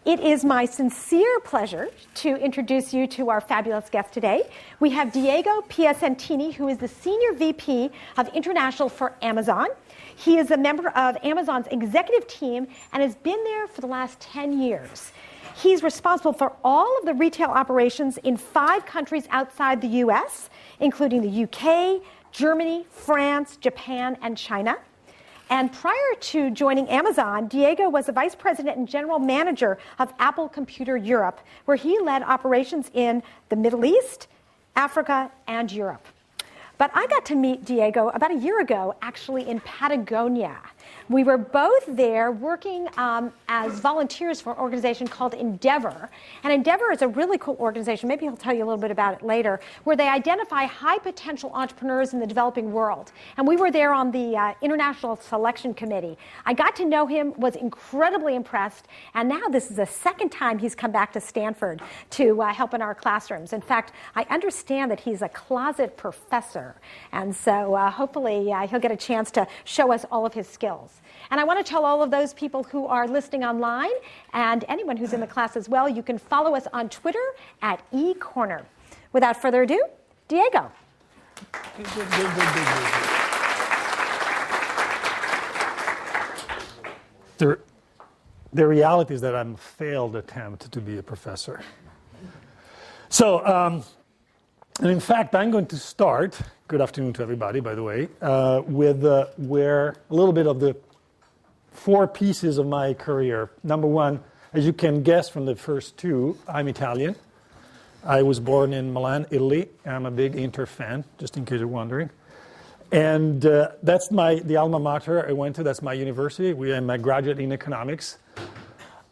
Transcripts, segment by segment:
It is my sincere pleasure to introduce you to our fabulous guest today. We have Diego Piacentini, who is the Senior VP of International for Amazon. He is a member of Amazon's executive team and has been there for the last 10 years. He's responsible for all of the retail operations in 5 countries outside the US, including the UK, Germany, France, Japan, and China. And prior to joining Amazon, Diego was the vice president and general manager of Apple Computer Europe, where he led operations in the Middle East, Africa, and Europe. But I got to meet Diego about a year ago, actually in Patagonia. We were both there working as volunteers for an organization called Endeavor. And Endeavor is a really cool organization, maybe he'll tell you a little bit about it later, where they identify high potential entrepreneurs in the developing world. And we were there on the International Selection Committee. I got to know him, was incredibly impressed, and now this is the second time he's come back to Stanford to help in our classrooms. In fact, I understand that he's a closet professor, and so hopefully he'll get a chance to show us all of his skills. And I want to tell all of those people who are listening online and anyone who's in the class as well, you can follow us on Twitter at eCorner. Without further ado, Diego. The reality is that I'm a failed attempt to be a professor. So, and in fact, I'm going to start, good afternoon to everybody, by the way, with where a little bit of the 4 pieces of my career. Number one, as you can guess from the first 2, I'm Italian. I was born in Milan, Italy. I'm a big Inter fan, just in case you're wondering. And that's the alma mater I went to. That's my university. I'm a graduate in economics.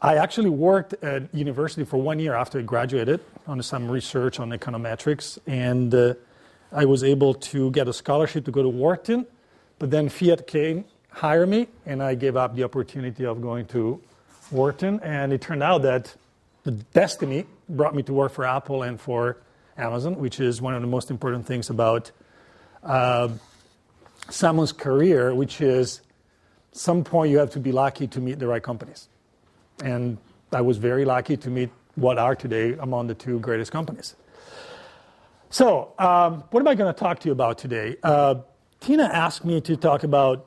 I actually worked at university for 1 year after I graduated on some research on econometrics. And I was able to get a scholarship to go to Wharton. But then Fiat came, hired me, and I gave up the opportunity of going to Wharton. And it turned out that the destiny brought me to work for Apple and for Amazon, which is one of the most important things about someone's career, which is some point you have to be lucky to meet the right companies. And I was very lucky to meet what are today among the 2 greatest companies. So what am I going to talk to you about today? Tina asked me to talk about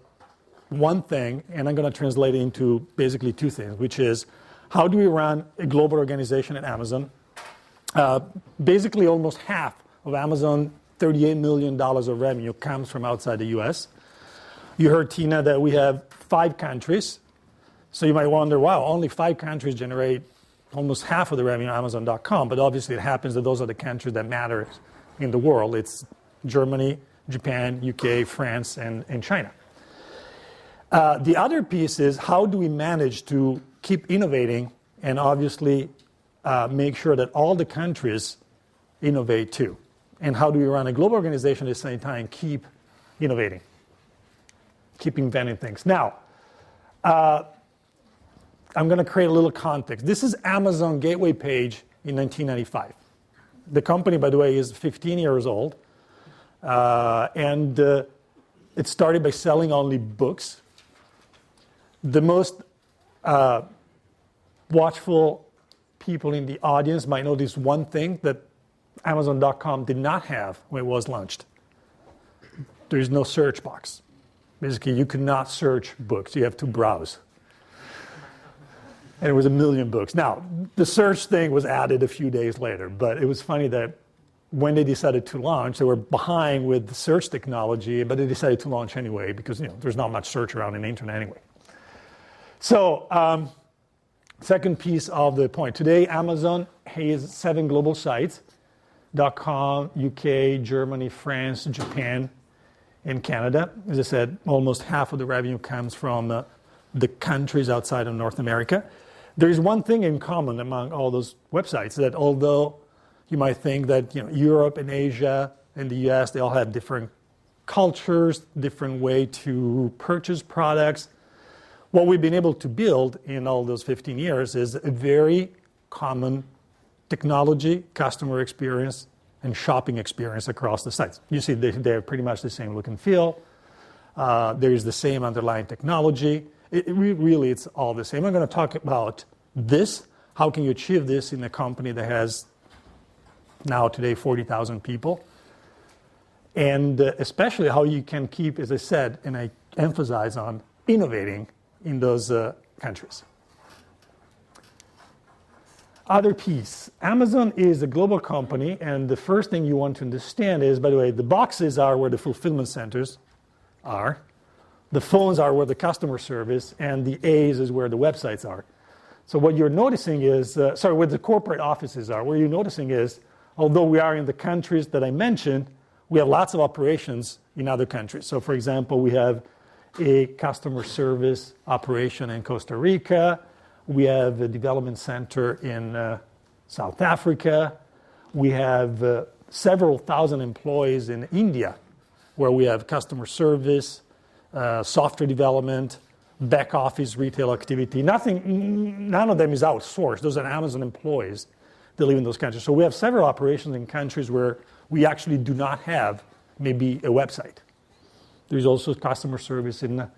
one thing, and I'm going to translate it into basically 2 things, which is how do we run a global organization at Amazon? Basically, almost half of Amazon $38 million of revenue comes from outside the US. You heard, Tina, that we have 5 countries. So you might wonder, wow, only 5 countries generate almost half of the revenue on Amazon.com. But obviously it happens that those are the countries that matter in the world. It's Germany, Japan, UK, France, and China. The other piece is how do we manage to keep innovating and obviously make sure that all the countries innovate too? And how do we run a global organization at the same time keep innovating, keep inventing things? Now, I'm going to create a little context. This is Amazon gateway page in 1995. The company, by the way, is 15 years old. And it started by selling only books. The most watchful people in the audience might know this one thing that Amazon.com did not have when it was launched. There is no search box. Basically, you could not search books. You have to browse. And it was 1 million books. Now, the search thing was added a few days later, but it was funny that when they decided to launch, they were behind with the search technology, but they decided to launch anyway because there's not much search around in the internet anyway. So, second piece of the point. Today, Amazon has 7 global sites: .com, UK, Germany, France, Japan, and Canada. As I said, almost half of the revenue comes from the countries outside of North America. There is one thing in common among all those websites, that although you might think that Europe and Asia and the US, they all have different cultures, different way to purchase products. What we've been able to build in all those 15 years is a very common technology, customer experience, and shopping experience across the sites. You see they're pretty much the same look and feel. There is the same underlying technology. Really, it's all the same. I'm going to talk about this, How can you achieve this in a company that has now today 40,000 people? And especially how you can keep, as I said, and I emphasize on innovating in those countries. Other piece, Amazon is a global company, and the first thing you want to understand is, by the way, the boxes are where the fulfillment centers are, the phones are where the customer service, and the A's is where the websites are. So what you're noticing is, where the corporate offices are, what you're noticing is, although we are in the countries that I mentioned, we have lots of operations in other countries. So for example, we have a customer service operation in Costa Rica. We have a development center in South Africa. We have several thousand employees in India, where we have customer service, software development, back office, retail activity. None of them is outsourced. Those are Amazon employees that live in those countries. So we have several operations in countries where we actually do not have maybe a website. There's also customer service in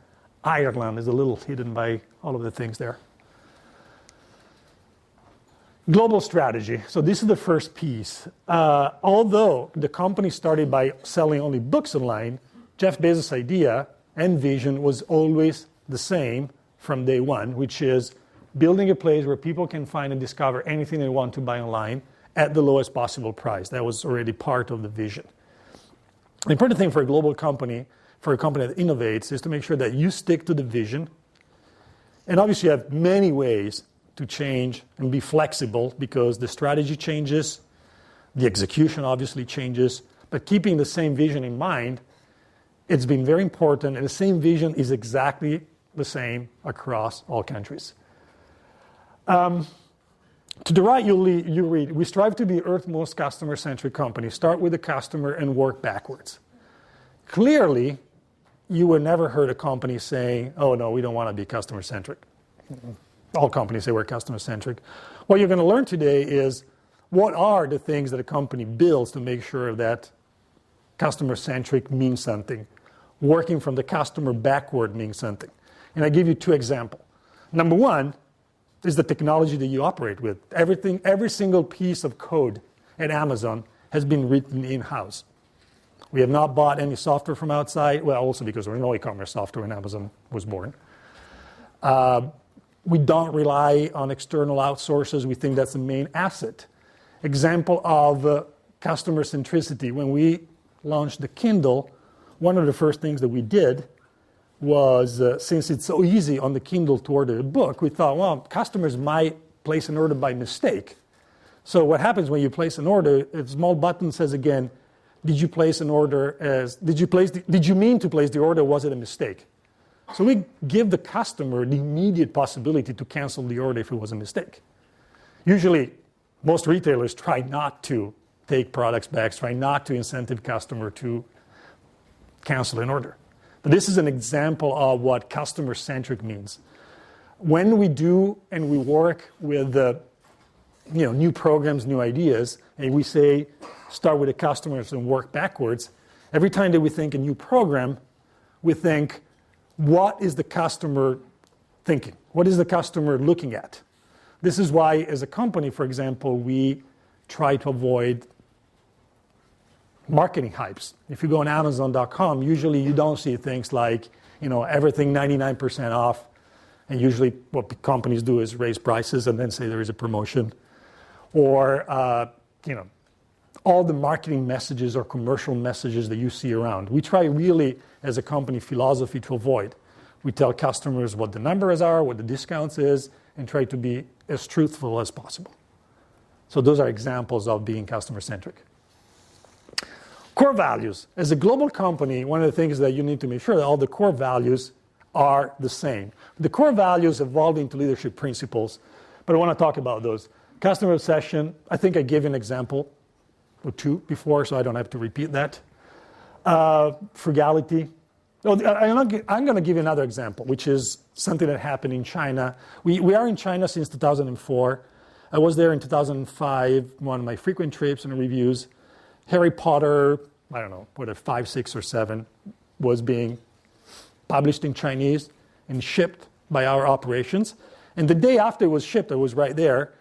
Ireland. Is a little hidden by all of the things there. Global strategy. So this is the first piece. Although the company started by selling only books online, Jeff Bezos' idea and vision was always the same from day one, which is building a place where people can find and discover anything they want to buy online at the lowest possible price. That was already part of the vision. The important thing for a global company, for a company that innovates, is to make sure that you stick to the vision. And obviously you have many ways to change and be flexible because the strategy changes, the execution obviously changes, but keeping the same vision in mind, it's been very important, and the same vision is exactly the same across all countries. To the right, you read, we strive to be Earth's most customer-centric company. Start with the customer and work backwards. Clearly, you would never heard a company saying, oh no, we don't want to be customer-centric. All companies say we're customer-centric. What you're going to learn today is what are the things that a company builds to make sure that customer-centric means something. Working from the customer backward means something. And I give you two examples. Number one is the technology that you operate with. Every single piece of code at Amazon has been written in-house. We have not bought any software from outside, well, also because there was no e-commerce software when Amazon was born. We don't rely on external outsources. We think that's the main asset. Example of customer centricity. When we launched the Kindle, one of the first things that we did was, since it's so easy on the Kindle to order a book, we thought, well, customers might place an order by mistake. So what happens when you place an order, a small button says again, did you place an order did you mean to place the order, or was it a mistake? So we give the customer the immediate possibility to cancel the order if it was a mistake. Usually, most retailers try not to take products back, try not to incentive customer to cancel an order. But this is an example of what customer-centric means. When we do and we work with new programs, new ideas, and we say start with the customers and work backwards, every time that we think a new program, we think, what is the customer thinking? What is the customer looking at? This is why, as a company, for example, we try to avoid marketing hypes. If you go on Amazon.com, usually you don't see things like, everything 99% off. And usually what companies do is raise prices and then say there is a promotion. Or, all the marketing messages or commercial messages that you see around. We try really, as a company philosophy, to avoid. We tell customers what the numbers are, what the discounts is, and try to be as truthful as possible. So those are examples of being customer-centric. Core values. As a global company, one of the things that you need to make sure that all the core values are the same. The core values evolve into leadership principles, but I want to talk about those. Customer obsession, I think I gave you an example or two before, so I don't have to repeat that. Frugality. I'm going to give you another example, which is something that happened in China. We are in China since 2004. I was there in 2005, one of my frequent trips and reviews. Harry Potter, I don't know, whether 5, 6, or 7, was being published in Chinese and shipped by our operations. And the day after it was shipped, I was right there.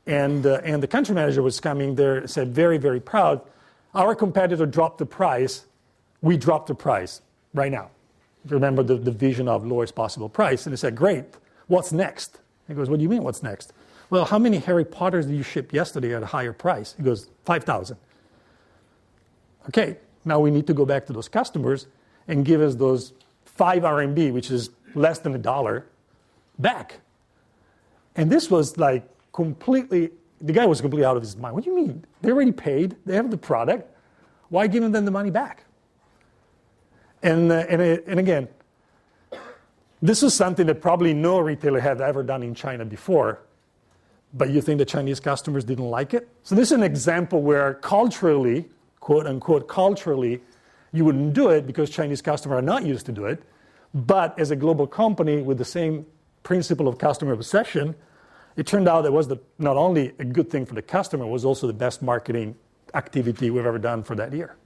And the country manager was coming there, said, very, very proud, our competitor dropped the price, we dropped the price right now. Remember the vision of lowest possible price. And he said, great, what's next? He goes, what do you mean, what's next? Well, how many Harry Potters did you ship yesterday at a higher price? He goes, 5,000. Okay, now we need to go back to those customers and give us those 5 RMB, which is less than $1, back. And this was like completely, the guy was completely out of his mind. What do you mean? They already paid, they have the product, why give them the money back? And again, this is something that probably no retailer had ever done in China before, but you think the Chinese customers didn't like it? So this is an example where culturally, quote unquote, culturally, you wouldn't do it because Chinese customers are not used to do it. But as a global company with the same principle of customer obsession, it turned out it was not only a good thing for the customer, it was also the best marketing activity we've ever done for that year.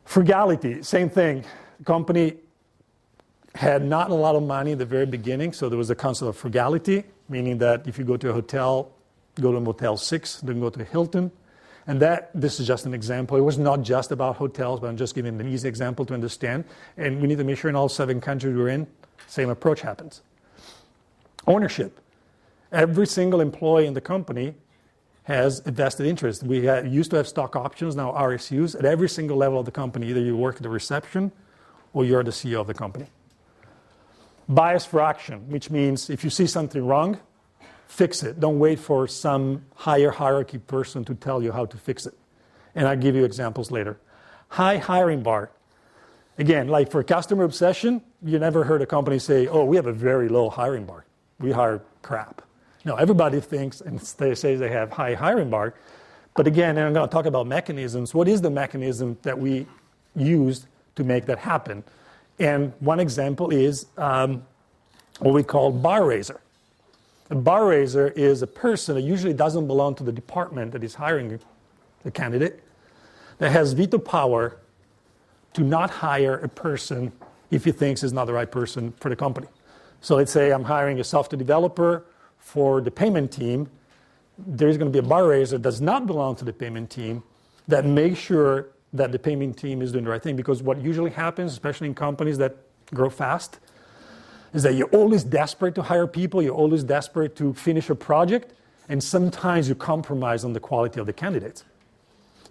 Frugality, same thing. The company had not a lot of money at the very beginning, so there was a concept of frugality, meaning that if you go to a hotel, go to Motel 6, then go to Hilton. And this is just an example. It was not just about hotels, but I'm just giving an easy example to understand. And we need to make sure in all 7 countries we're in, same approach happens. Ownership. Every single employee in the company has a vested interest. We used to have stock options, now RSUs, at every single level of the company. Either you work at the reception or you're the CEO of the company. Bias for action, which means if you see something wrong, fix it. Don't wait for some higher hierarchy person to tell you how to fix it. And I'll give you examples later. High hiring bar. Again, like for customer obsession, you never heard a company say, oh, we have a very low hiring bar. We hire crap. No, everybody thinks and they say they have high hiring bar. But again, and I'm going to talk about mechanisms. What is the mechanism that we use to make that happen? And one example is what we call bar raiser. A bar raiser is a person that usually doesn't belong to the department that is hiring the candidate, that has veto power to not hire a person if he thinks is not the right person for the company. So let's say I'm hiring a software developer for the payment team. There's going to be a bar raiser that does not belong to the payment team that makes sure that the payment team is doing the right thing. Because what usually happens, especially in companies that grow fast, is that you're always desperate to hire people, you're always desperate to finish a project, and sometimes you compromise on the quality of the candidates.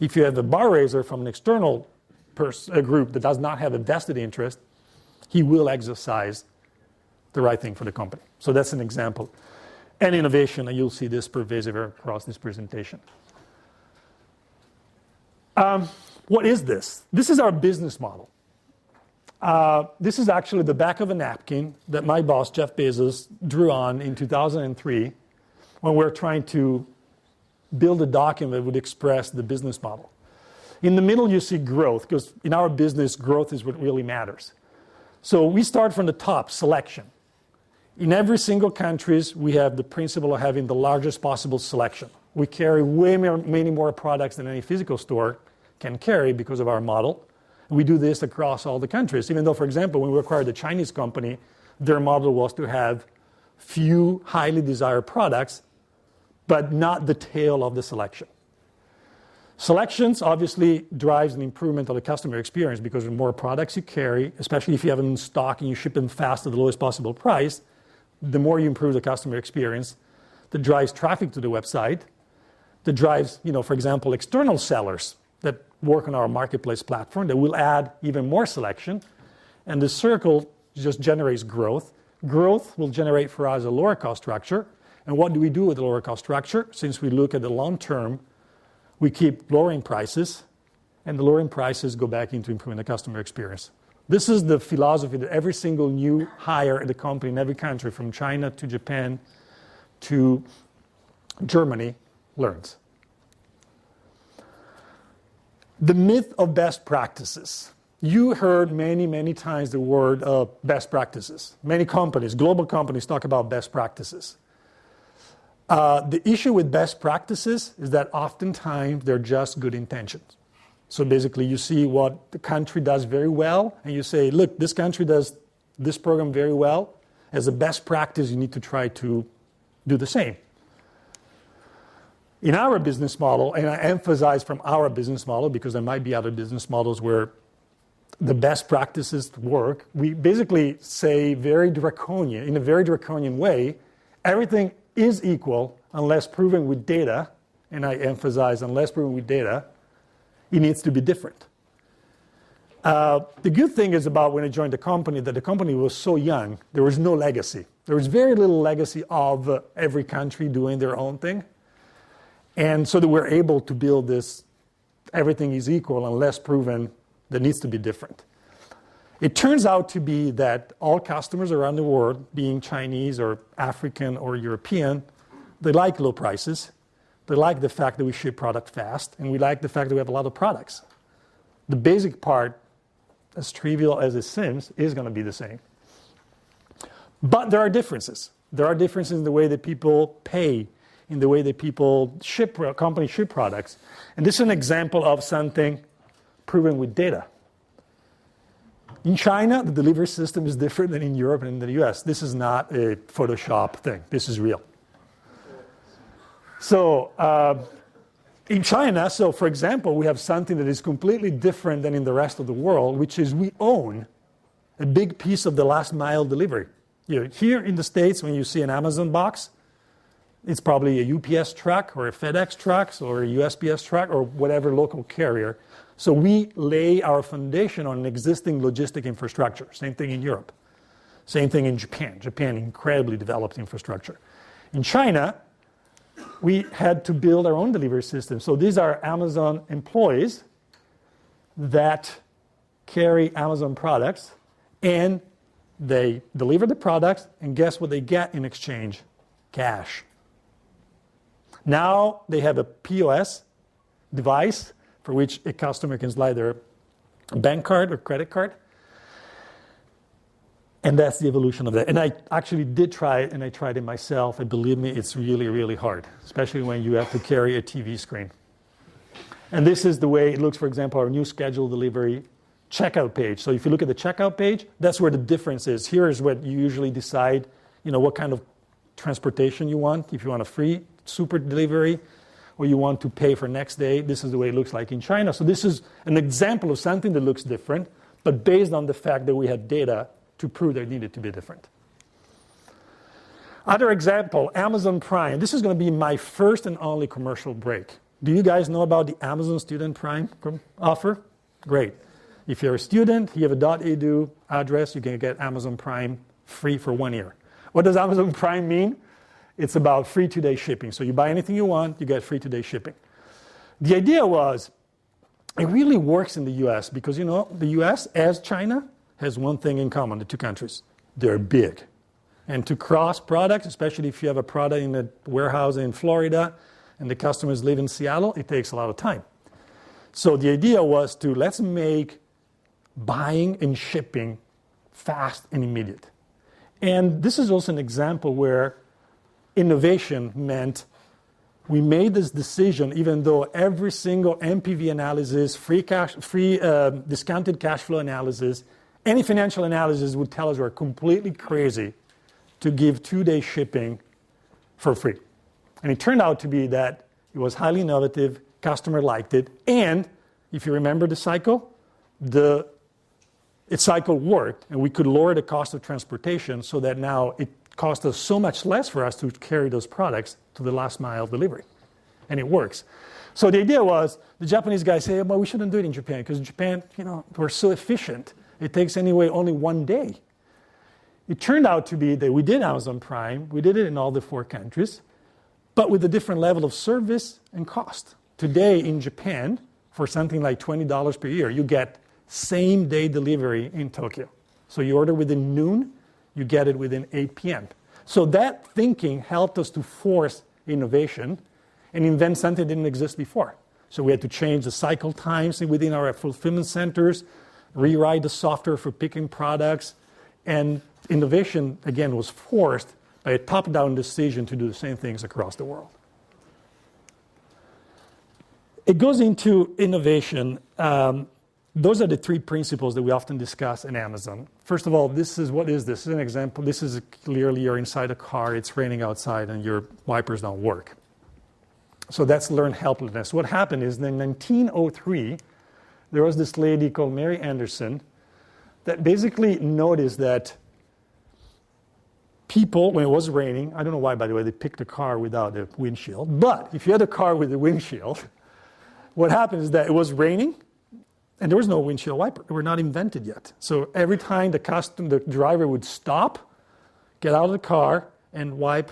If you have a bar raiser from an external group that does not have a vested interest, he will exercise the right thing for the company. So that's an example. And innovation, and you'll see this pervasive across this presentation. What is this? This is our business model. This is actually the back of a napkin that my boss, Jeff Bezos, drew on in 2003 when we were trying to build a document that would express the business model. In the middle, you see growth, because in our business, growth is what really matters. So we start from the top, selection. In every single country, we have the principle of having the largest possible selection. We carry many more products than any physical store can carry because of our model. We do this across all the countries, even though, for example, when we acquired the Chinese company, their model was to have few highly desired products, but not the tail of the selection. Selections obviously drives an improvement of the customer experience because the more products you carry, especially if you have them in stock and you ship them fast at the lowest possible price, the more you improve the customer experience. That drives traffic to the website. That drives, for example, external sellers that work on our marketplace platform that will add even more selection. And the circle just generates growth. Growth will generate for us a lower cost structure. And what do we do with the lower cost structure? Since we look at the long term, we keep lowering prices, and the lowering prices go back into improving the customer experience. This is the philosophy that every single new hire at the company in every country, from China to Japan to Germany, learns. The myth of best practices. You heard many, many times the word best practices. Many companies, global companies, talk about best practices. The issue with best practices is that oftentimes they're just good intentions. So basically you see what the country does very well, and you say, look, this country does this program very well. As a best practice, you need to try to do the same. In our business model, and I emphasize from our business model because there might be other business models where the best practices work, we basically say in a very draconian way, everything is equal unless proven with data, and I emphasize unless proven with data, it needs to be different. The good thing is about when I joined the company that the company was so young, there was no legacy. There was very little legacy of every country doing their own thing. And so that we're able to build this, everything is equal unless proven that needs to be different. It turns out to be that all customers around the world, being Chinese or African or European, they like low prices. They like the fact that we ship product fast, and we like the fact that we have a lot of products. The basic part, as trivial as it seems, is going to be the same. But there are differences. There are differences in the way that people pay, in the way that people companies ship products. And this is an example of something proven with data. In China, the delivery system is different than in Europe and in the US. This is not a Photoshop thing. This is real. So in China, so for example, we have something that is completely different than in the rest of the world, which is we own a big piece of the last mile delivery. Here in the States, when you see an Amazon box, it's probably a UPS truck or a FedEx truck or a USPS truck or whatever local carrier. So we lay our foundation on an existing logistic infrastructure. Same thing in Europe. Same thing in Japan. Japan, incredibly developed infrastructure. In China, we had to build our own delivery system. So these are Amazon employees that carry Amazon products, and they deliver the products, and guess what they get in exchange? Cash. Now they have a POS device for which a customer can slide their bank card or credit card. And that's the evolution of that. And I actually did try it, and I tried it myself. And believe me, it's really, really hard, especially when you have to carry a TV screen. And this is the way it looks, for example, our new schedule delivery checkout page. So if you look at the checkout page, that's where the difference is. Here is what you usually decide, what kind of transportation you want. If you want a free super delivery or you want to pay for next day, this is the way it looks like in China. So this is an example of something that looks different, but based on the fact that we had data to prove that it needed to be different. Other example, Amazon Prime. This is going to be my first and only commercial break. Do you guys know about the Amazon Student Prime offer? Great. If you're a student, you have a .edu address, you can get Amazon Prime free for 1 year. What does Amazon Prime mean? It's about free 2-day shipping. So you buy anything you want, you get free 2-day shipping. The idea was, it really works in the US because, the US, as China, has one thing in common, the two countries. They're big. And to cross products, especially if you have a product in a warehouse in Florida and the customers live in Seattle, it takes a lot of time. So the idea was to let's make buying and shipping fast and immediate. And this is also an example where innovation meant we made this decision even though every single NPV analysis, free discounted cash flow analysis, any financial analysis would tell us we're completely crazy to give 2-day shipping for free. And it turned out to be that it was highly innovative, customer liked it, and if you remember the cycle, its cycle worked, and we could lower the cost of transportation so that now it cost us so much less for us to carry those products to the last mile delivery. And it works. So the idea was, the Japanese guys say, well, we shouldn't do it in Japan, because in Japan, we're so efficient. It takes anyway only 1 day. It turned out to be that we did Amazon Prime, we did it in all the 4 countries, but with a different level of service and cost. Today in Japan, for something like $20 per year, you get same-day delivery in Tokyo. So you order within noon, you get it within 8 p.m. So that thinking helped us to force innovation and invent something that didn't exist before. So we had to change the cycle times within our fulfillment centers, rewrite the software for picking products, and innovation, again, was forced by a top-down decision to do the same things across the world. It goes into innovation. Those are the 3 principles that we often discuss in Amazon. First of all, what is this? This is an example. This is clearly you're inside a car, it's raining outside, and your wipers don't work. So that's learned helplessness. What happened is in 1903, there was this lady called Mary Anderson that basically noticed that people, when it was raining, I don't know why, by the way, they picked a car without a windshield, but if you had a car with a windshield, what happened is that it was raining and there was no windshield wiper. They were not invented yet. So every time the driver would stop, get out of the car, and wipe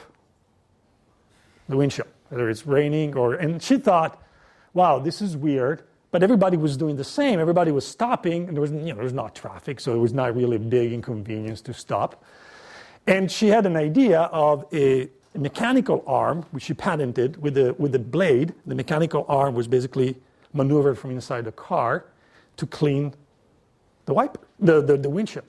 the windshield, whether it's raining or, and she thought, wow, this is weird. But everybody was doing the same. Everybody was stopping, and there was not traffic, so it was not really a big inconvenience to stop. And she had an idea of a mechanical arm, which she patented with a blade. The mechanical arm was basically maneuvered from inside the car to clean the wiper, the windshield.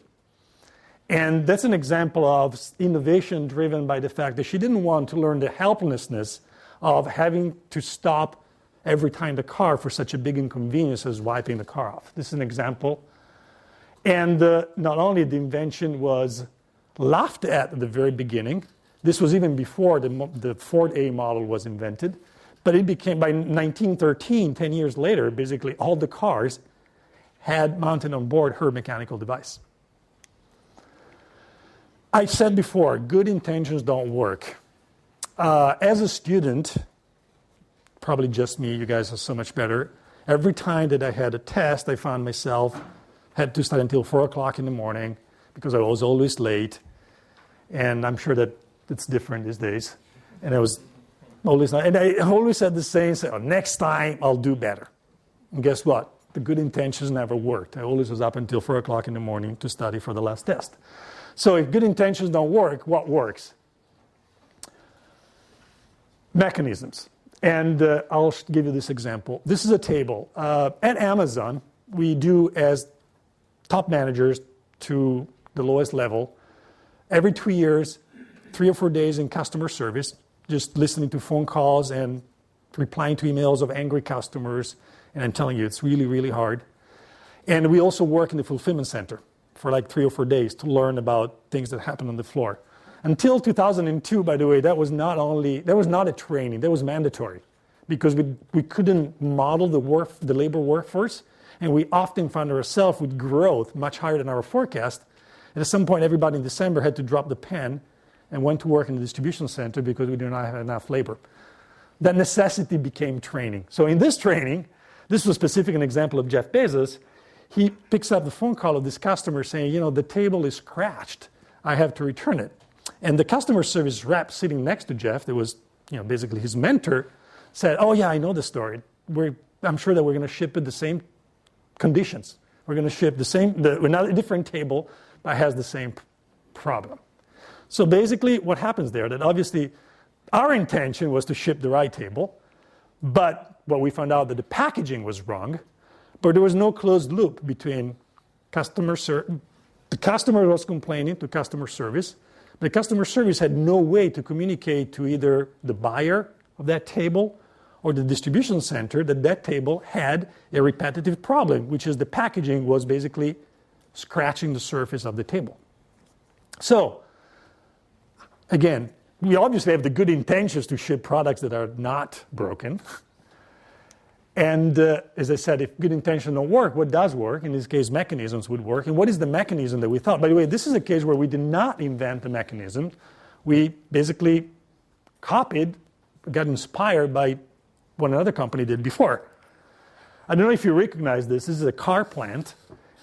And that's an example of innovation driven by the fact that she didn't want to learn the helplessness of having to stop every time the car for such a big inconvenience as wiping the car off. This is an example. And not only the invention was laughed at the very beginning, this was even before the Ford A model was invented, but it became, by 1913, 10 years later, basically all the cars had mounted on board her mechanical device. I said before, good intentions don't work. As a student, probably just me, you guys are so much better. Every time that I had a test, I found myself had to study until 4 o'clock in the morning because I was always late. And I'm sure that it's different these days. And I was always not, and I always had the same, say, oh, next time I'll do better. And guess what? The good intentions never worked. I always was up until 4 o'clock in the morning to study for the last test. So if good intentions don't work, what works? Mechanisms. And I'll give you this example. This is a table. At Amazon, we do, as top managers to the lowest level, every 2 years, 3 or 4 days in customer service, just listening to phone calls and replying to emails of angry customers. And I'm telling you, it's really, really hard. And we also work in the fulfillment center for like 3 or 4 days to learn about things that happen on the floor. Until 2002, by the way, that was not a training, that was mandatory, because we couldn't model the labor workforce, and we often found ourselves with growth much higher than our forecast. And at some point, everybody in December had to drop the pen and went to work in the distribution center because we did not have enough labor. That necessity became training. So in this training, this was specific an example of Jeff Bezos. He picks up the phone call of this customer saying, the table is scratched. I have to return it. And the customer service rep sitting next to Jeff, that was basically his mentor, said, oh yeah, I know the story. I'm sure that we're going to ship it the same conditions. We're going to ship a different table, but has the same problem. So basically what happens there, that obviously our intention was to ship the right table, but what we found out that the packaging was wrong, but there was no closed loop between the customer was complaining to customer service. The customer service had no way to communicate to either the buyer of that table or the distribution center that table had a repetitive problem, which is the packaging was basically scratching the surface of the table. So, again, we obviously have the good intentions to ship products that are not broken. And as I said, if good intentions don't work, what does work? In this case, mechanisms would work. And what is the mechanism that we thought? By the way, this is a case where we did not invent the mechanism. We basically got inspired by what another company did before. I don't know if you recognize this. This is a car plant.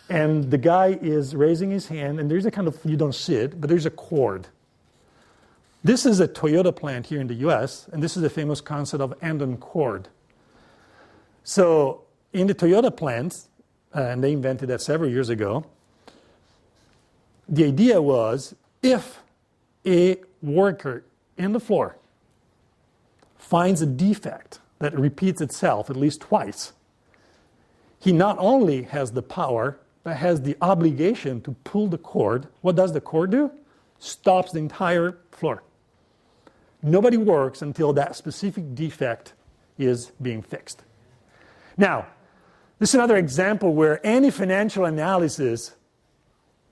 And the guy is raising his hand. And there's you don't see it, but there's a cord. This is a Toyota plant here in the US. And this is the famous concept of Andon cord. So in the Toyota plants, and they invented that several years ago, the idea was if a worker in the floor finds a defect that repeats itself at least twice, he not only has the power, but has the obligation to pull the cord. What does the cord do? Stops the entire floor. Nobody works until that specific defect is being fixed. Now, this is another example where any financial analysis,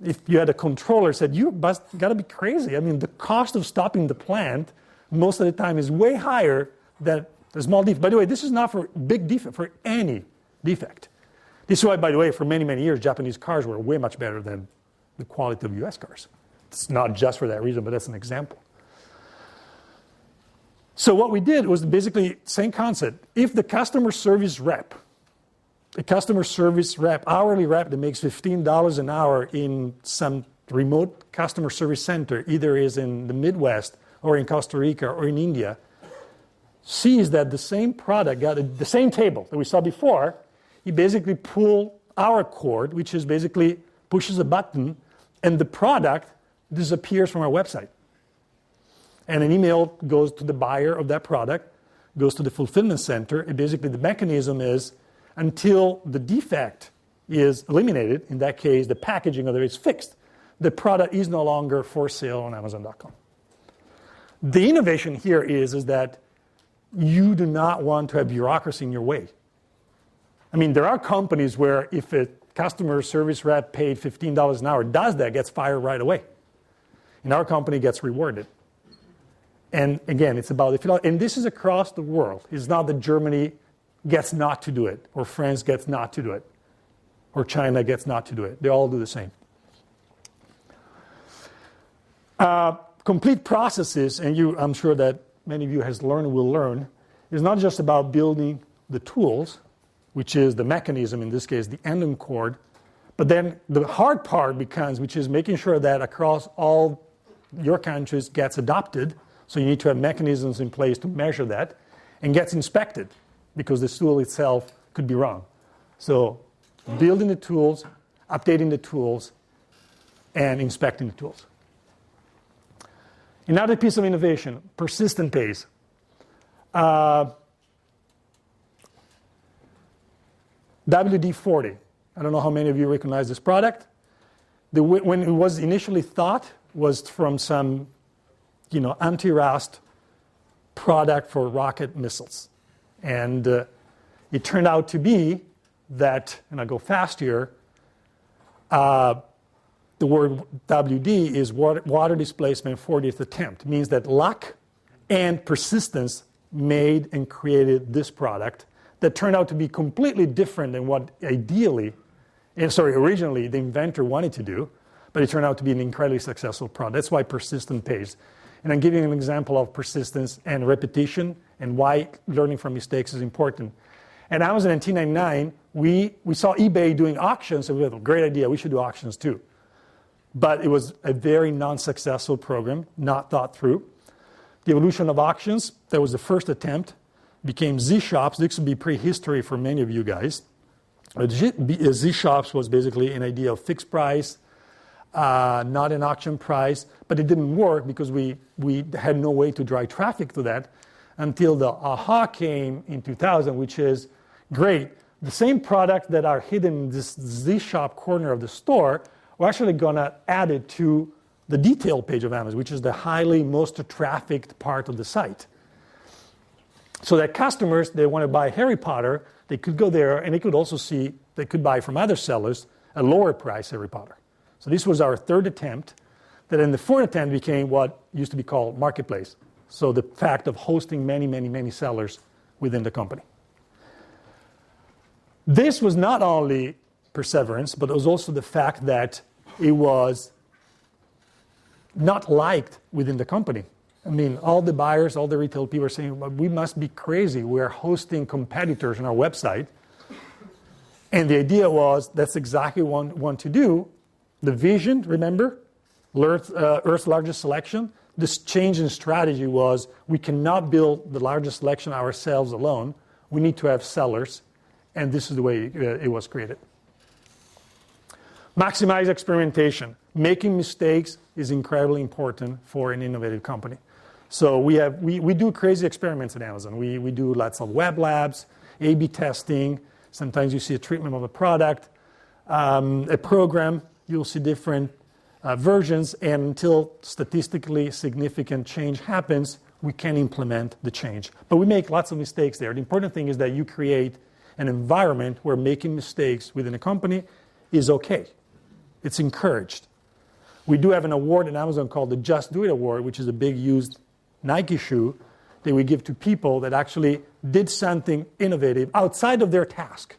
if you had a controller, said, you got to be crazy. I mean, the cost of stopping the plant most of the time is way higher than A small defect. By the way, this is not for big defect, for any defect. This is why, by the way, for many, many years, Japanese cars were way much better than the quality of US cars. It's not just for that reason, but that's an example. So what we did was basically same concept. If the customer service rep, hourly rep that makes $15 an hour in some remote customer service center, either is in the Midwest or in Costa Rica or in India, sees that the same product got the same table that we saw before, he basically pulls our cord, which is basically pushes a button, and the product disappears from our website. And an email goes to the buyer of that product, goes to the fulfillment center, and basically the mechanism is until the defect is eliminated, in that case the packaging of it is fixed, the product is no longer for sale on Amazon.com. The innovation here is that you do not want to have bureaucracy in your way. I mean, there are companies where if a customer service rep paid $15 an hour, does that, gets fired right away. And our company gets rewarded. And again, it's about the, and this is across the world. It's not that Germany gets not to do it, or France gets not to do it, or China gets not to do it. They all do the same. Complete processes, and I'm sure that many of you has learned and will learn, is not just about building the tools, which is the mechanism, in this case, the Andon cord, but then the hard part becomes, which is making sure that across all your countries gets adopted. So you need to have mechanisms in place to measure that, and gets inspected, because the tool itself could be wrong. So building the tools, updating the tools, and inspecting the tools. Another piece of innovation, persistent pace. WD-40. I don't know how many of you recognize this product. When it was initially thought, was from some anti-rust product for rocket missiles. And it turned out to be that, and I'll go fast here, the word WD is water displacement 40th attempt. It means that luck and persistence made and created this product that turned out to be completely different than what originally the inventor wanted to do, but it turned out to be an incredibly successful product. That's why persistent pays. And I'm giving you an example of persistence and repetition and why learning from mistakes is important. At Amazon in 1999, we saw eBay doing auctions, and we had a great idea, we should do auctions too. But it was a very non-successful program, not thought through. The evolution of auctions, that was the first attempt, became Z-Shops. This would be prehistory for many of you guys. Z-Shops was basically an idea of fixed price, not an auction price, but it didn't work because we had no way to drive traffic to that until the aha came in 2000, which is great. The same product that are hidden in this Z-Shop corner of the store, we're actually going to add it to the detail page of Amazon, which is the most trafficked part of the site. So that customers, they want to buy Harry Potter, they could go there, and they could also see, they could buy from other sellers a lower price Harry Potter. So this was our third attempt. That in the fourth attempt became what used to be called marketplace. So the fact of hosting many, many, many sellers within the company. This was not only perseverance, but it was also the fact that it was not liked within the company. I mean, all the buyers, all the retail people are saying, well, we must be crazy. We're hosting competitors on our website. And the idea was, that's exactly what we want to do. The vision, remember, Earth's largest selection. This change in strategy was, we cannot build the largest selection ourselves alone. We need to have sellers. And this is the way it was created. Maximize experimentation. Making mistakes is incredibly important for an innovative company. So we do crazy experiments at Amazon. We do lots of web labs, A/B testing. Sometimes you see a treatment of a product, a program. You'll see different versions, and until statistically significant change happens, we can implement the change. But we make lots of mistakes there. The important thing is that you create an environment where making mistakes within a company is okay. It's encouraged. We do have an award at Amazon called the Just Do It Award, which is a big used Nike shoe. that we give to people that actually did something innovative outside of their task.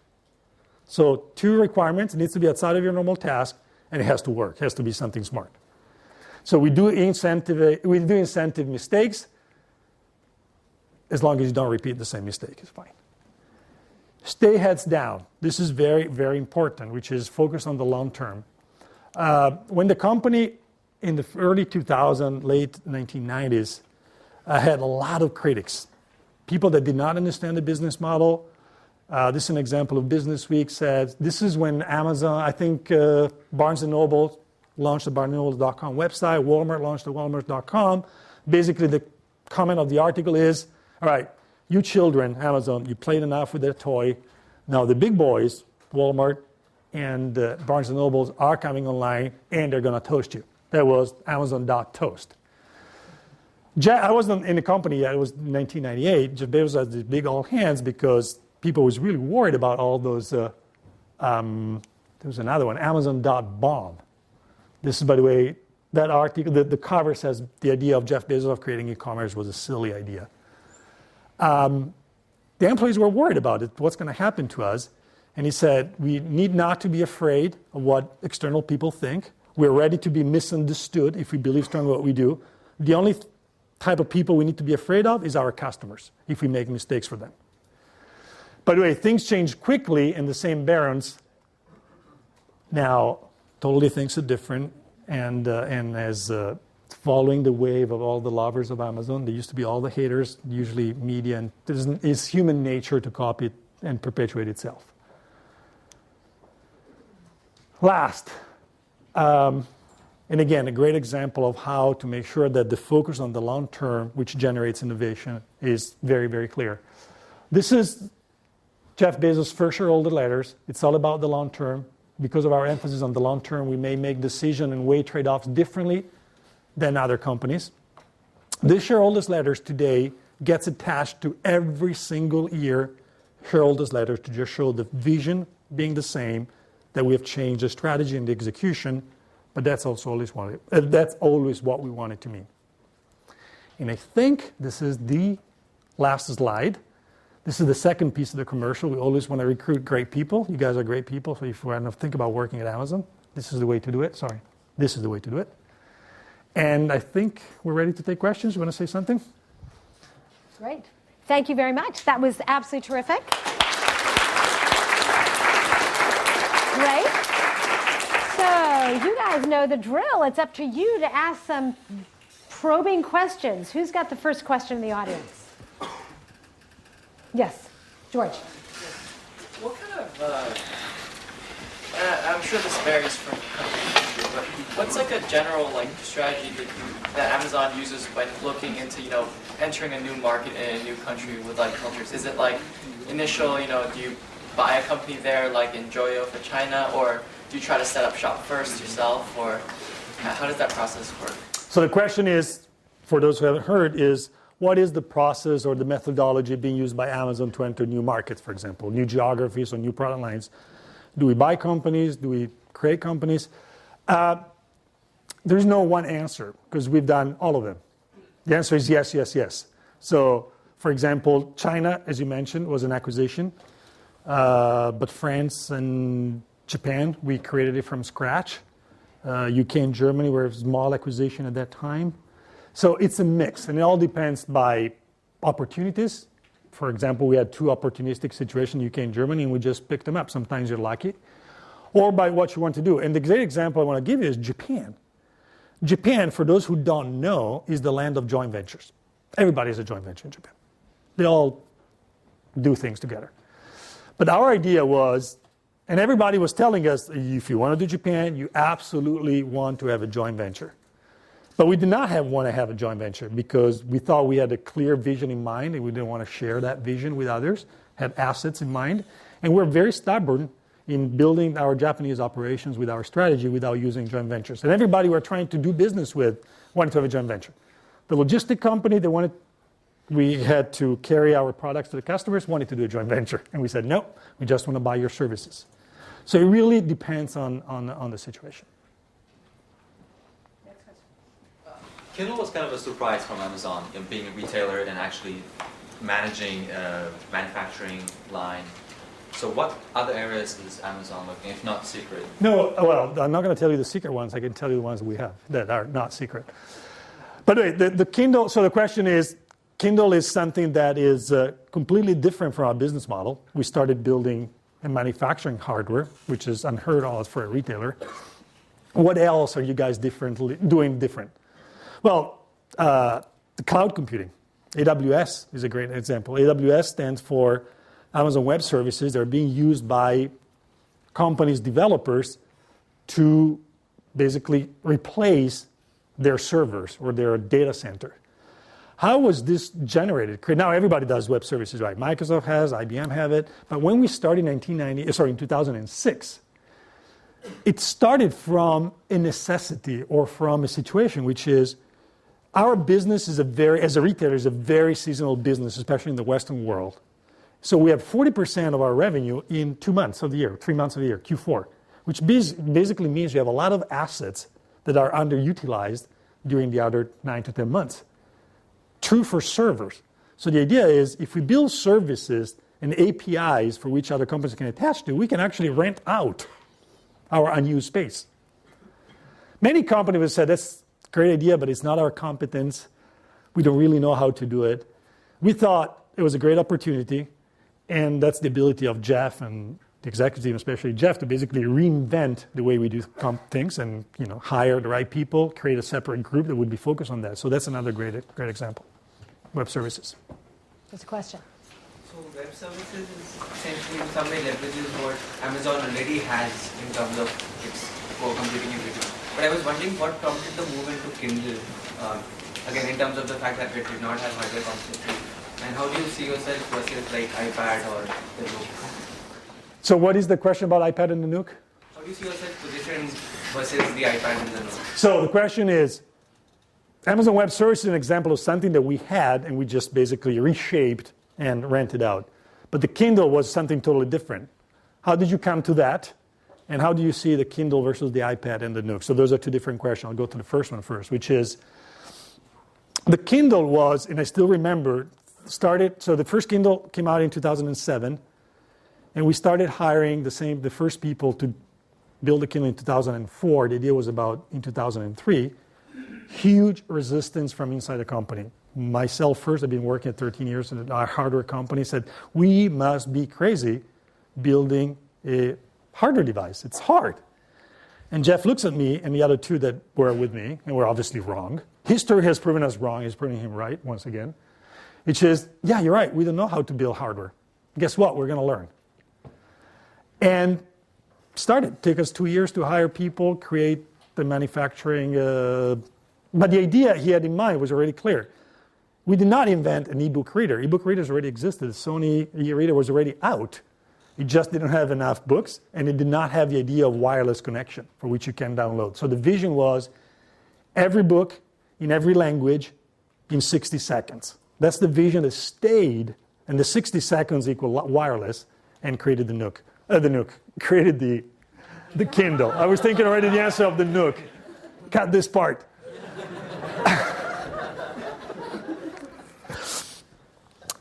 So 2 requirements: it needs to be outside of your normal task, and it has to work. It has to be something smart. So we do incentive mistakes. As long as you don't repeat the same mistake, it's fine. Stay heads down. This is very, very important, which is focus on the long term. When the company in the early 2000s, late 1990s, had a lot of critics, people that did not understand the business model. This is an example of Business Week said, this is when Amazon, I think Barnes & Noble launched the barnesandnoble.com website, Walmart launched the walmart.com. Basically, the comment of the article is, all right, you children, Amazon, you played enough with that toy. Now the big boys, Walmart and Barnes & Noble, are coming online, and they're going to toast you. That was Amazon.toast. I wasn't in the company yet. It was 1998. Jeff Bezos had these big all hands because people was really worried about all those. There was another one, Amazon.bomb. This is, by the way, that article, the cover says the idea of Jeff Bezos of creating e-commerce was a silly idea. The employees were worried about it. What's going to happen to us? And he said, we need not to be afraid of what external people think. We're ready to be misunderstood if we believe strongly what we do. The only type of people we need to be afraid of is our customers if we make mistakes for them. By the way, things change quickly in the same barons. Now, totally things are different. And as following the wave of all the lovers of Amazon, there used to be all the haters, usually media, and it's human nature to copy it and perpetuate itself. Last, and again, a great example of how to make sure that the focus on the long term, which generates innovation, is very, very clear. This is Jeff Bezos' first shareholder letters. It's all about the long term. Because of our emphasis on the long term, we may make decisions and weigh trade-offs differently than other companies. This shareholders letters today gets attached to every single year shareholders letters to just show the vision being the same, that we have changed the strategy and the execution, but that's always what we want it to mean. And I think this is the last slide. This is the second piece of the commercial. We always want to recruit great people. You guys are great people, so if you want to think about working at Amazon, this is the way to do it. This is the way to do it. And I think we're ready to take questions. You want to say something? Great. Thank you very much. That was absolutely terrific. Great. So you guys know the drill. It's up to you to ask some probing questions. Who's got the first question in the audience? Yes, George. What kind of, I'm sure this varies from country to country, but what's like a general strategy that Amazon uses when looking into, entering a new market in a new country with cultures? Is it initial, do you buy a company there in Joyo for China, or do you try to set up shop first yourself, or how does that process work? So the question is, for those who haven't heard, is what is the process or the methodology being used by Amazon to enter new markets, for example, new geographies or new product lines? Do we buy companies? Do we create companies? There's no one answer because we've done all of them. The answer is yes, yes, yes. So, for example, China, as you mentioned, was an acquisition. But France and Japan, we created it from scratch. UK and Germany were a small acquisition at that time. So it's a mix, and it all depends by opportunities. For example, we had 2 opportunistic situations, UK and Germany, and we just picked them up. Sometimes you're lucky. Or by what you want to do. And the great example I want to give you is Japan. Japan, for those who don't know, is the land of joint ventures. Everybody has a joint venture in Japan. They all do things together. But our idea was, and everybody was telling us, if you want to do Japan, you absolutely want to have a joint venture. But we did not want to have a joint venture because we thought we had a clear vision in mind and we didn't want to share that vision with others, had assets in mind. And we're very stubborn in building our Japanese operations with our strategy without using joint ventures. And everybody we're trying to do business with wanted to have a joint venture. The logistic company, we had to carry our products to the customers, wanted to do a joint venture. And we said, no, we just want to buy your services. So it really depends on the situation. Kindle was kind of a surprise from Amazon, being a retailer and actually managing a manufacturing line. So what other areas is Amazon looking, if not secret? No, well, I'm not going to tell you the secret ones. I can tell you the ones we have that are not secret. But anyway, the Kindle, so the question is, Kindle is something that is completely different from our business model. We started building and manufacturing hardware, which is unheard of for a retailer. What else are you guys doing different? Well, the cloud computing. AWS is a great example. AWS stands for Amazon Web Services. They're being used by companies, developers, to basically replace their servers or their data center. How was this generated? Now everybody does web services, right? Microsoft has, IBM have it. But when we started in 2006, it started from a necessity or from a situation, which is our business is as a retailer, is a very seasonal business, especially in the Western world. So we have 40% of our revenue in 2 months of the year, 3 months of the year, Q4, which basically means we have a lot of assets that are underutilized during the other 9 to 10 months. True for servers. So the idea is if we build services and APIs for which other companies can attach to, we can actually rent out our unused space. Many companies have said, that's a great idea, but it's not our competence. We don't really know how to do it. We thought it was a great opportunity, and that's the ability of Jeff and the executive team, especially Jeff, to basically reinvent the way we do things and hire the right people, create a separate group that would be focused on that. So that's another great example. Web services. There's a question. So web services is essentially in some way leverages what Amazon already has in terms of its core computing everything. But I was wondering what prompted the move into Kindle, again in terms of the fact that it did not have hardware complexity. And how do you see yourself versus like iPad or the Nook? So what is the question about iPad and the Nook? How do you see yourself positioned versus the iPad and the Nook? So the question is, Amazon Web Services is an example of something that we had and we just basically reshaped and rented out. But the Kindle was something totally different. How did you come to that? And how do you see the Kindle versus the iPad and the Nook? So those are two different questions. I'll go to the first one first, which is, the Kindle was, and I still remember, so the first Kindle came out in 2007, and we started hiring the first people to build the Kindle in 2004. The idea was about in 2003. Huge resistance from inside the company. Myself first, I've been working at 13 years in our hardware company, said, we must be crazy building a hardware device. It's hard. And Jeff looks at me and the other two that were with me, and we're obviously wrong. History has proven us wrong. It's proving him right once again. Which is, yeah, you're right. We don't know how to build hardware. Guess what? We're going to learn. And started. Took us 2 years to hire people, create the manufacturing. But the idea he had in mind was already clear. We did not invent an ebook reader. Ebook readers already existed. The Sony e-reader was already out. It just didn't have enough books, and it did not have the idea of wireless connection for which you can download. So the vision was every book in every language in 60 seconds. That's the vision that stayed, and the 60 seconds equal wireless, and created the Nook. Created the Kindle. I was thinking already the answer of the Nook. Cut this part.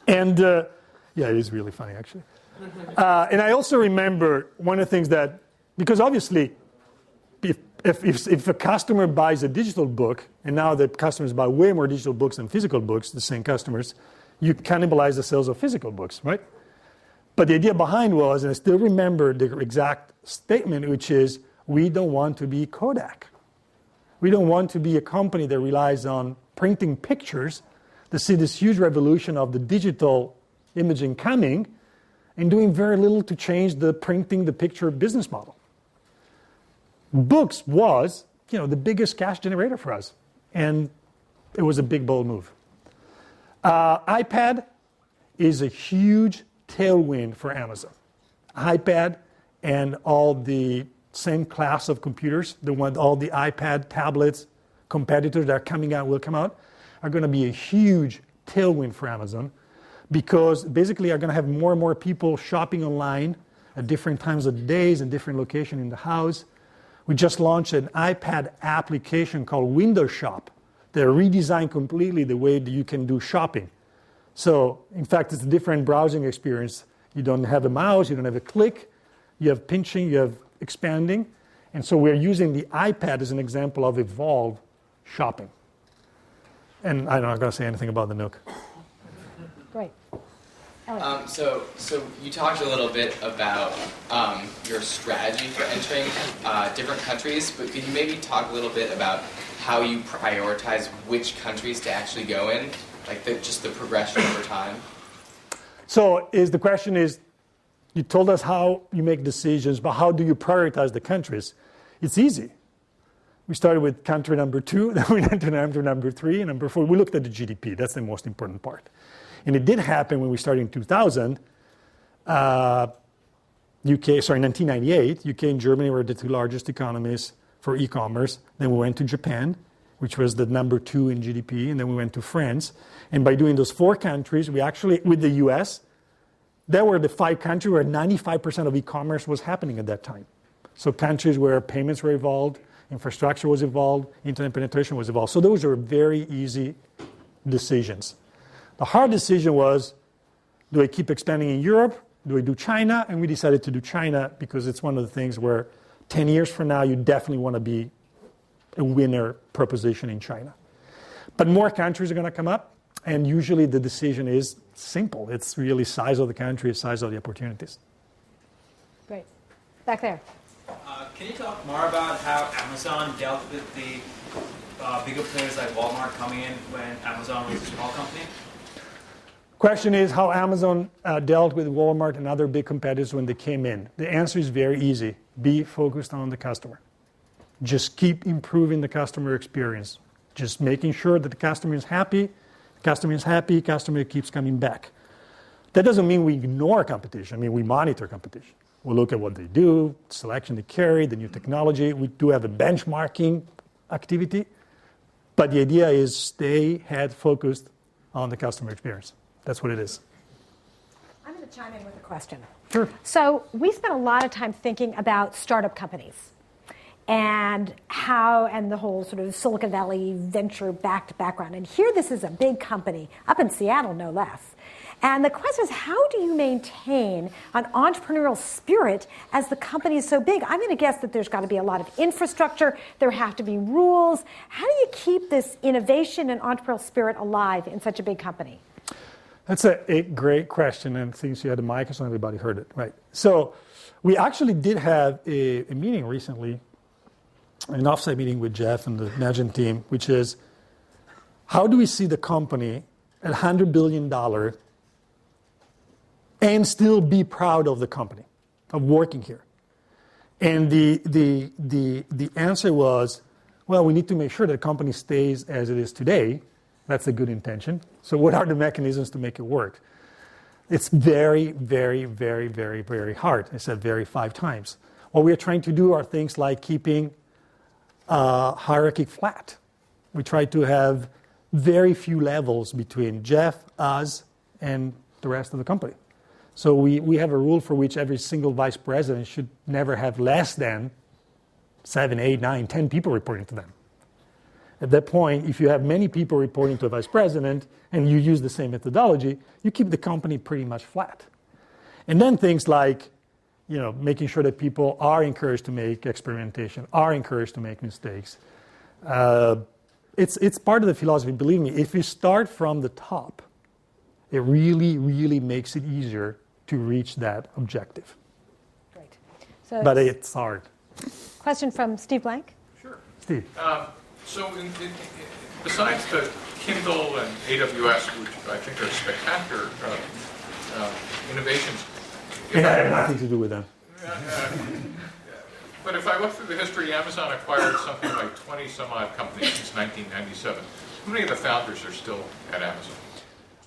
And yeah, it is really funny, actually. And I also remember one of the things that, because obviously, if a customer buys a digital book, and now the customers buy way more digital books than physical books, the same customers, you cannibalize the sales of physical books, right? But the idea behind was, and I still remember the exact statement, which is, we don't want to be Kodak. We don't want to be a company that relies on printing pictures, to see this huge revolution of the digital imaging coming, and doing very little to change the printing the picture business model. Books was, the biggest cash generator for us, and it was a big, bold move. iPad is a huge tailwind for Amazon. iPad and all the same class of computers, all the iPad tablets competitors that are coming out, will come out, are going to be a huge tailwind for Amazon, because basically are going to have more and more people shopping online at different times of days and different locations in the house. We just launched an iPad application called Windows Shop They redesigned completely the way that you can do shopping. So, in fact, it's a different browsing experience. You don't have a mouse, you don't have a click, you have pinching, you have expanding. And so we're using the iPad as an example of evolved shopping. And I'm not going to say anything about the Nook. Great. So you talked a little bit about your strategy for entering different countries, but could you maybe talk a little bit about how you prioritize which countries to actually go in, like just the progression over time? So the question is, you told us how you make decisions, but how do you prioritize the countries? It's easy. We started with country number 2, then we went to country number 3, and number 4. We looked at the GDP. That's the most important part. And it did happen when we started in 2000. UK, 1998, UK and Germany were the 2 largest economies for e-commerce. Then we went to Japan, which was the number 2 in GDP, and then we went to France. And by doing those 4 countries, we actually, with the US, there were the 5 countries where 95% of e-commerce was happening at that time. So countries where payments were evolved, infrastructure was evolved, internet penetration was evolved. So those are very easy decisions. The hard decision was, do I keep expanding in Europe? Do I do China? And we decided to do China because it's one of the things where 10 years from now, you definitely want to be a winner proposition in China. But more countries are going to come up, and usually the decision is simple. It's really size of the country, size of the opportunities. Great. Back there. Can you talk more about how Amazon dealt with the bigger players like Walmart coming in when Amazon was a small company? Question is how Amazon dealt with Walmart and other big competitors when they came in. The answer is very easy. Be focused on the customer. Just keep improving the customer experience. Just making sure that the customer is happy. Customer keeps coming back. That doesn't mean we ignore competition. I mean, we monitor competition. We look at what they do, selection they carry, the new technology. We do have a benchmarking activity. But the idea is stay head focused on the customer experience. That's what it is. I'm going to chime in with a question. Sure. So we spent a lot of time thinking about startup companies and the whole sort of Silicon Valley venture-backed background. And here this is a big company, up in Seattle no less. And the question is, how do you maintain an entrepreneurial spirit as the company is so big? I'm going to guess that there's got to be a lot of infrastructure. There have to be rules. How do you keep this innovation and entrepreneurial spirit alive in such a big company? That's a great question, and since you had a mic, so everybody heard it, right? So we actually did have a meeting recently, an offsite meeting with Jeff and the management team, which is, how do we see the company at $100 billion and still be proud of the company, of working here? And the answer was, well, we need to make sure that the company stays as it is today. That's a good intention. So what are the mechanisms to make it work? It's very, very, very, very, very hard. I said very 5 times. What we are trying to do are things like keeping hierarchy flat. We try to have very few levels between Jeff, us, and the rest of the company. So we have a rule for which every single vice president should never have less than 7, 8, 9, 10 people reporting to them. At that point, if you have many people reporting to a vice president and you use the same methodology, you keep the company pretty much flat. And then things like, making sure that people are encouraged to make experimentation, are encouraged to make mistakes. It's part of the philosophy. Believe me, if you start from the top, it really, really makes it easier to reach that objective. Great. So But it's hard. question from Steve Blank. Sure. Steve. So besides the Kindle and AWS, which I think are spectacular innovations, It had nothing to do with them. but if I look through the history, Amazon acquired something like 20 some odd companies since 1997. How many of the founders are still at Amazon?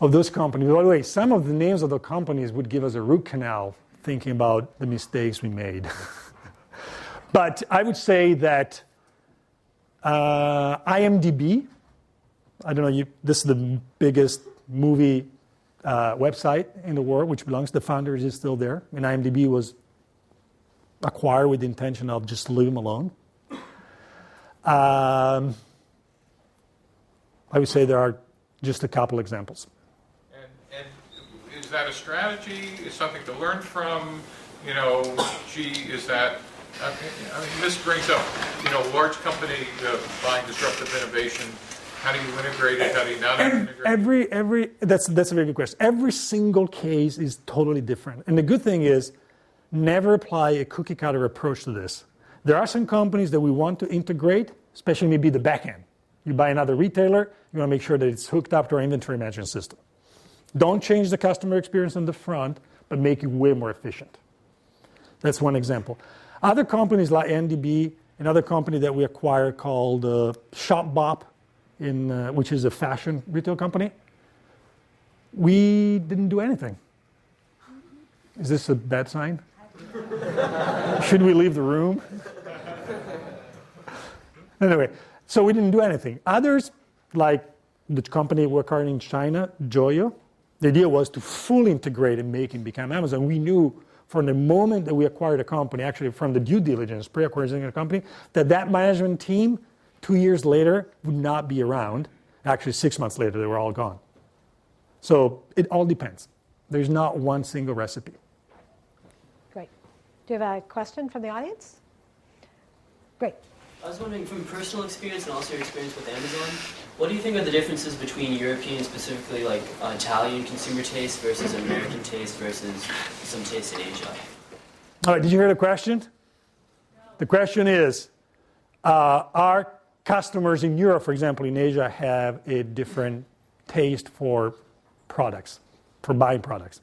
Of those companies, by the way, some of the names of the companies would give us a root canal thinking about the mistakes we made. But I would say that IMDb, I don't know, this is the biggest movie website in the world, which belongs to the founders, is still there. And IMDb was acquired with the intention of just leave them alone. I would say there are just a couple examples. And is that a strategy? Is something to learn from? Is that? I mean, this brings up, large company buying disruptive innovation. How do you integrate it? How do you not integrate it? That's a very good question. Every single case is totally different. And the good thing is, never apply a cookie cutter approach to this. There are some companies that we want to integrate, especially maybe the back end. You buy another retailer, you want to make sure that it's hooked up to our inventory management system. Don't change the customer experience on the front, but make it way more efficient. That's one example. Other companies like NDB, another company that we acquired called ShopBop, which is a fashion retail company, we didn't do anything. Is this a bad sign? Should we leave the room? Anyway, so we didn't do anything. Others, like the company we acquired in China, Joyo, the idea was to fully integrate and make it become Amazon. We knew from the moment that we acquired a company, actually from the due diligence, pre-acquiring a company, that management team, 2 years later, would not be around. Actually, 6 months later, they were all gone. So it all depends. There's not one single recipe. Great. Do you have a question from the audience? Great. I was wondering, from personal experience and also your experience with Amazon, what do you think are the differences between European, specifically like Italian consumer taste versus American taste versus some taste in Asia? All right, did you hear the question? No. The question is, our customers in Europe, for example, in Asia, have a different taste for products, for buying products.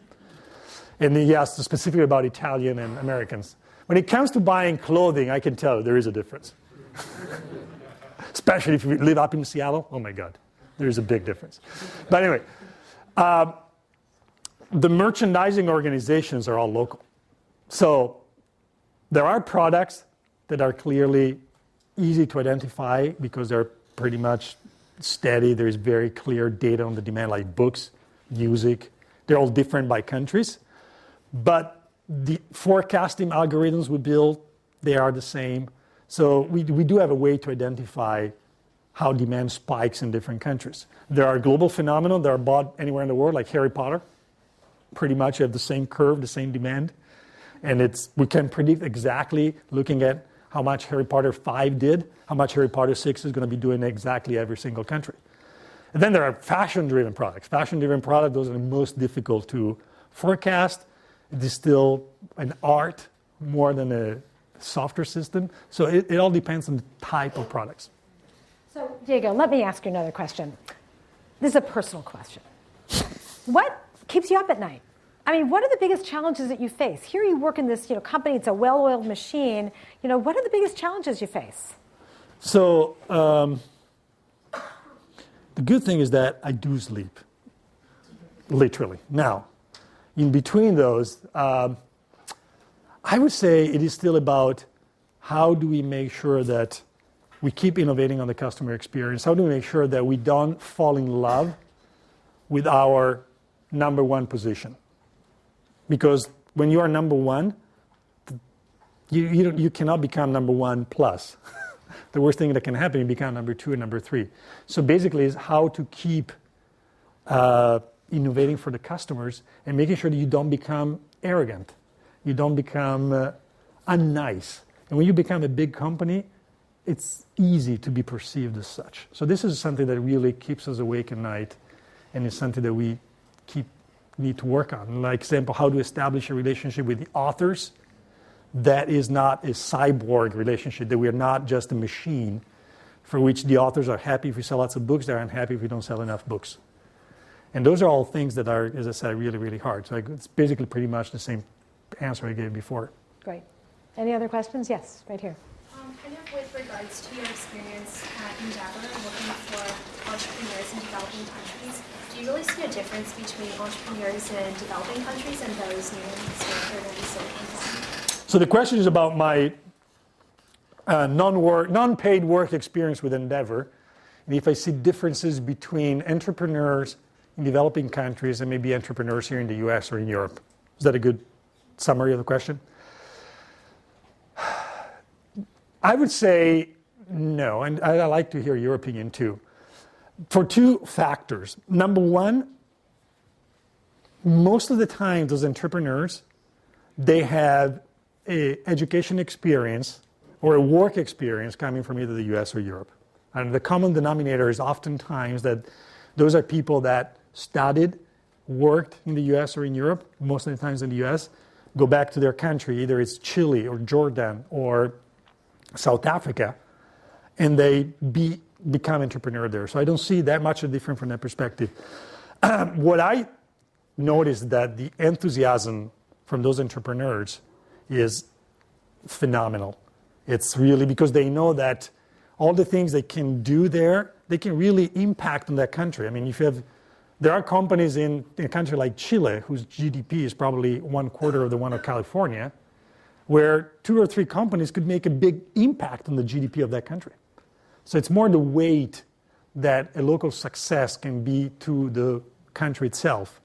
And he asked specifically about Italian and Americans. When it comes to buying clothing, I can tell there is a difference. Especially if you live up in Seattle, oh my God, there's a big difference. But anyway, the merchandising organizations are all local. So there are products that are clearly easy to identify because they're pretty much steady. There's very clear data on the demand, like books, music. They're all different by countries. But the forecasting algorithms we build, they are the same. So we do have a way to identify how demand spikes in different countries. There are global phenomena that are bought anywhere in the world, like Harry Potter. Pretty much have the same curve, the same demand. And we can predict exactly, looking at how much Harry Potter 5 did, how much Harry Potter 6 is going to be doing in exactly every single country. And then there are fashion-driven products. Fashion-driven products, those are the most difficult to forecast. It is still an art more than a software system. So it all depends on the type of products. So, Diego, let me ask you another question. This is a personal question. What keeps you up at night? I mean, what are the biggest challenges that you face? Here you work in this company, it's a well-oiled machine. What are the biggest challenges you face? So the good thing is that I do sleep, literally. Now, in between those, I would say it is still about how do we make sure that we keep innovating on the customer experience? How do we make sure that we don't fall in love with our number one position? Because when you are number one, you cannot become number one plus. The worst thing that can happen, you become number 2 and number 3. So basically, is how to keep innovating for the customers and making sure that you don't become arrogant. You don't become unnice. And when you become a big company, it's easy to be perceived as such. So this is something that really keeps us awake at night, and it's something that we need to work on. Like example, how to establish a relationship with the authors that is not a cyborg relationship, that we are not just a machine for which the authors are happy if we sell lots of books, they're unhappy if we don't sell enough books. And those are all things that are, as I said, really, really hard. So it's basically pretty much the same answer I gave before. Great. Any other questions? Yes, right here. Kind of with regards to your experience at Endeavor working for entrepreneurs in developing countries, do you really see a difference between entrepreneurs in developing countries and those new in Stanford and Silicon Valley? So the question is about my non-paid work experience with Endeavor, and if I see differences between entrepreneurs in developing countries and maybe entrepreneurs here in the US or in Europe. Is that a good summary of the question? I would say no, and I'd like to hear your opinion too. For two factors. Number one, most of the time, those entrepreneurs, they have an education experience or a work experience coming from either the US or Europe. And the common denominator is oftentimes that those are people that studied, worked in the US or in Europe, most of the times in the US, go back to their country, either it's Chile or Jordan or South Africa, and they become entrepreneur there. So I don't see that much different from that perspective. What I noticed that the enthusiasm from those entrepreneurs is phenomenal. It's really because they know that all the things they can do there, they can really impact on that country. I mean, there are companies in a country like Chile whose GDP is probably 1/4 of the one of California, where 2 or 3 companies could make a big impact on the GDP of that country. So it's more the weight that a local success can be to the country itself.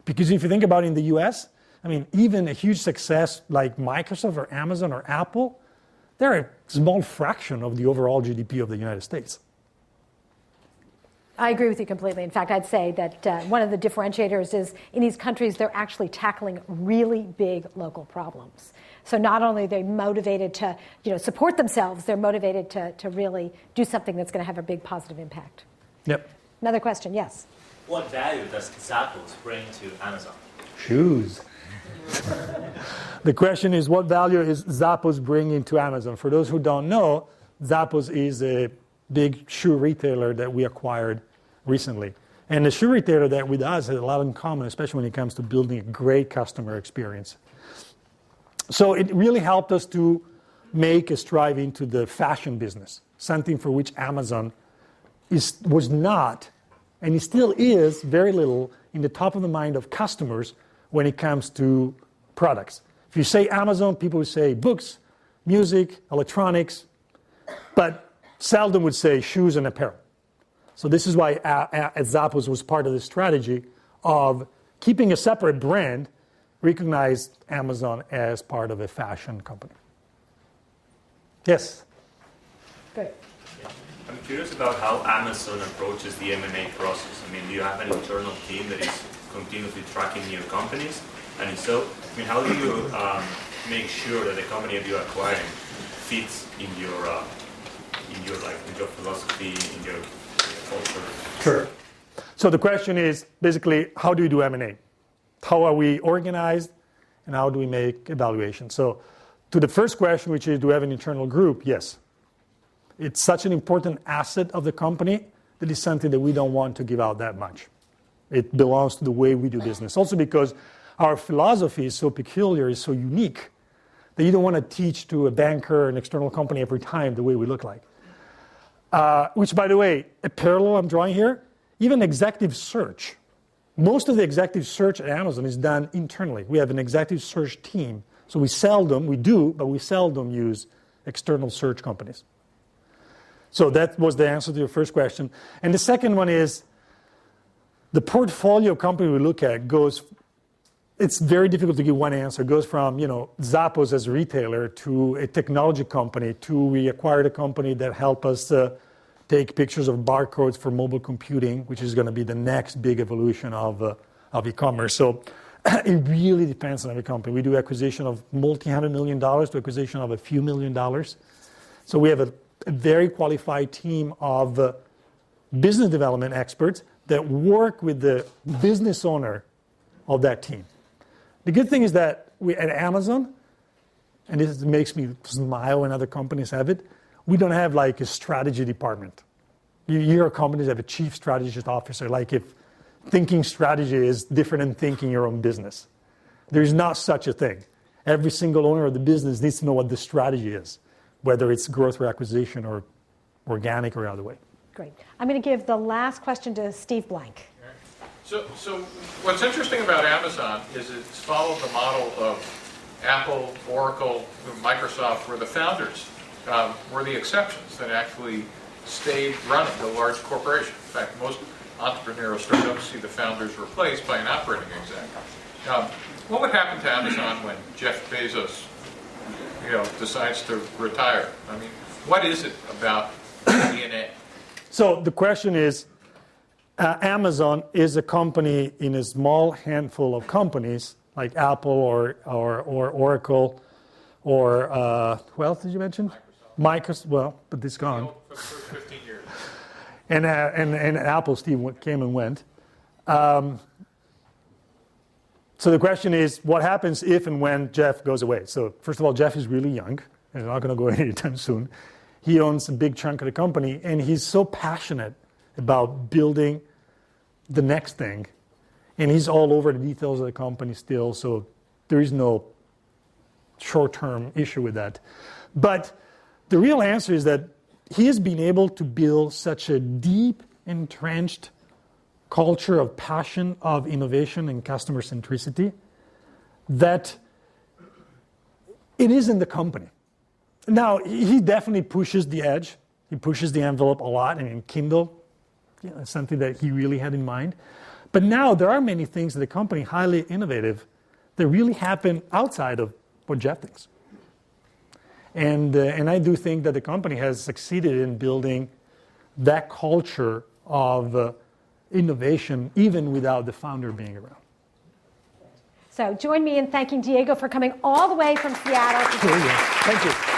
Because if you think about it in the US, I mean, even a huge success like Microsoft or Amazon or Apple, they're a small fraction of the overall GDP of the United States. I agree with you completely. In fact, I'd say that one of the differentiators is in these countries, they're actually tackling really big local problems. So not only are they motivated to support themselves, they're motivated to really do something that's going to have a big positive impact. Yep. Another question, yes. What value does Zappos bring to Amazon? Shoes. The question is, what value is Zappos bringing to Amazon? For those who don't know, Zappos is a big shoe retailer that we acquired recently. And the shoe retailer that with us has a lot in common, especially when it comes to building a great customer experience. So it really helped us to make a strive into the fashion business, something for which Amazon was not, and it still is, very little in the top of the mind of customers when it comes to products. If you say Amazon, people would say books, music, electronics, but seldom would say shoes and apparel. So this is why Zappos was part of the strategy of keeping a separate brand, recognized Amazon as part of a fashion company. Yes? Good. I'm curious about how Amazon approaches the M&A process. I mean, do you have an internal team that is continuously tracking new companies? And if so, I mean, how do you make sure that the company that you're acquiring fits in your philosophy, in your culture? Sure. So the question is basically, how do you do M&A? How are we organized, and how do we make evaluation? So to the first question, which is, do we have an internal group? Yes. It's such an important asset of the company that is something that we don't want to give out that much. It belongs to the way we do business. Also because our philosophy is so peculiar, is so unique, that you don't want to teach to a banker or an external company every time the way we look like. Which, by the way, a parallel I'm drawing here, even executive search. Most of the executive search at Amazon is done internally. We have an executive search team. So we seldom use external search companies. So that was the answer to your first question. And the second one is, the portfolio company we look at it's very difficult to give one answer. It goes from, Zappos as a retailer to a technology company to we acquired a company that helped us take pictures of barcodes for mobile computing, which is going to be the next big evolution of e-commerce. So it really depends on every company. We do acquisition of multi-$100 million to acquisition of a few $1 million. So we have a very qualified team of business development experts that work with the business owner of that team. The good thing is that we at Amazon, and this makes me smile when other companies have it, we don't have like a strategy department. You hear companies have a chief strategist officer, like if thinking strategy is different than thinking your own business. There's not such a thing. Every single owner of the business needs to know what the strategy is, whether it's growth or acquisition or organic or other way. Great. I'm going to give the last question to Steve Blank. So what's interesting about Amazon is it's followed the model of Apple, Oracle, Microsoft, where the founders were the exceptions that actually stayed running the large corporation. In fact, most entrepreneurial startups see the founders replaced by an operating exec. What would happen to Amazon when Jeff Bezos, decides to retire? I mean, what is it about DNA? So the question is, Amazon is a company in a small handful of companies like Apple or Oracle or who else did you mention? Microsoft. Well, but it's gone. For the first 15 years. And Apple, Steve came and went. So the question is, what happens if and when Jeff goes away? So first of all, Jeff is really young and not going to go anytime soon. He owns a big chunk of the company, and he's so passionate about building the next thing. And he's all over the details of the company still, so there is no short-term issue with that. But the real answer is that he has been able to build such a deep, entrenched culture of passion, of innovation and customer centricity that it is in the company. Now, he definitely pushes the edge. He pushes the envelope a lot. I mean, Kindle, it's something that he really had in mind. But now there are many things in the company, highly innovative, that really happen outside of what Jeff thinks. And I do think that the company has succeeded in building that culture of innovation, even without the founder being around. So join me in thanking Diego for coming all the way from Seattle. Thank you.